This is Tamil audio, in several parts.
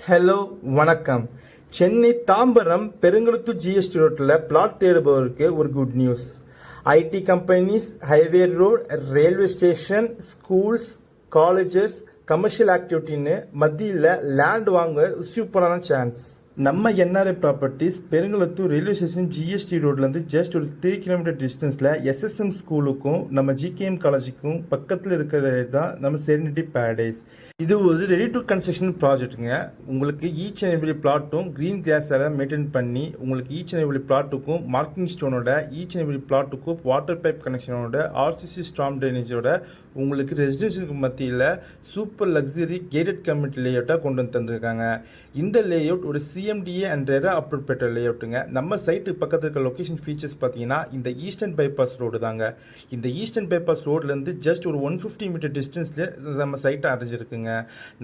ஹலோ வணக்கம். சென்னை தாம்பரம் பெருங்குளத்தூர் ஜிஎஸ்டி ரோட்டில் பிளாட் தேடுபவருக்கு ஒரு good news. IT companies, highway road, railway station, schools, colleges, commercial ஆக்டிவிட்டின்னு மத்தியில் லேண்ட் வாங்க சூப்பரான சான்ஸ். நம்ம NRI properties Perungalathur railway station GST ரோட்லேருந்து ஜஸ்ட் ஒரு 3 கிலோமீட்டர் டிஸ்டன்ஸில் எஸ்எஸ்எம் ஸ்கூலுக்கும் நம்ம ஜிகேஎம் காலேஜுக்கும் பக்கத்தில் இருக்கிறது தான் நம்ம செரினிட்டி பேரடைஸ். இது ஒரு ரெடி டு கன்ஸ்ட்ரக்ஷன் ப்ராஜெக்ட்டுங்க. உங்களுக்கு ஈச் அண்ட் எவ்ரி பிளாட்டும் க்ரீன் கிராஸால் மெயின்டைன் பண்ணி, உங்களுக்கு ஈச் அண்ட் எவ்ரி பிளாட்டுக்கும் மார்க்கிங் ஸ்டோனோட, ஈச் அண்ட் எவ்ரி பிளாட்டுக்கும் வாட்டர் பைப் கனெக்ஷனோட, ஆர்சிசி ஸ்டாம் ட்ரைனேஜோட உங்களுக்கு ரெசிடென்ஷியலுக்கு மத்தியில் சூப்பர் லக்ஸரி கேட்டட் கம்யூனிட்டி லேஅவுட்டாக கொண்டு வந்து தந்துருக்காங்க. இந்த லேஅவுட் ஒரு சிஎம்டிஏ அண்ட் ரெரா அப்ரூவ் பெற்ற லேஅவுட்டுங்க. நம்ம சைட்டுக்கு பக்கத்தில் இருக்க லொக்கேஷன் ஃபீச்சர்ஸ் பார்த்தீங்கன்னா இந்த ஈஸ்டர்ன் பைபாஸ் ரோடு தாங்க. இந்த ஈஸ்டர்ன் பைபாஸ் ரோட்லேருந்து ஜஸ்ட் ஒரு 150 மீட்டர் டிஸ்டன்ஸில் நம்ம சைட்டை அடைஞ்சிருக்குங்க.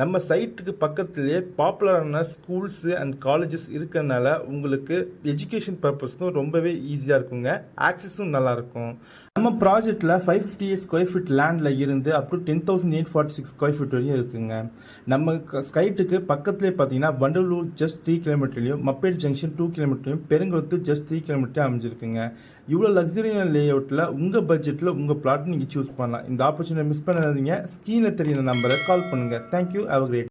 நம்ம சைட்டுக்கு பக்கத்துலேயே பாப்புலரான ஸ்கூல்ஸு அண்ட் காலேஜஸ் இருக்கிறதுனால உங்களுக்கு எஜுகேஷன் பர்பஸ்க்கும் ரொம்பவே ஈஸியாக இருக்குங்க. ஆக்சஸும் நல்லாயிருக்கும். நம்ம ப்ராஜெக்டில் 558 ஸ்கொயர் ஃபீட் லேண்டில் இருந்து அப் டு 10,846 ஸ்கொயர் ஃபீட் வரையும் இருக்குங்க. நம்ம சைட்டுக்கு பக்கத்துலேயே பார்த்தீங்கன்னா வண்டலூர் ஜஸ்ட் 3 கிலோமீட்டர்லையும், மப்பேட் ஜங்ஷன் 2 கிலோமீட்டர்லையும், பெருங்குளத்தூர் ஜஸ்ட் 3 கிலோமீட்டர் அமைஞ்சிருக்குங்க. இவ்வளோ லக்ஸரியான லேஅவுட்டில் உங்கள் பட்ஜெட்டில் உங்கள் பிளாட் நீங்கள் சூஸ் பண்ணலாம். இந்த ஆப்பர்ச்சுனிட்டி மிஸ் பண்ணாதீங்க. ஸ்க்ரீனில் தெரியுற நம்பரை கால் பண்ணுங்கள். தேங்க்யூ. Have a great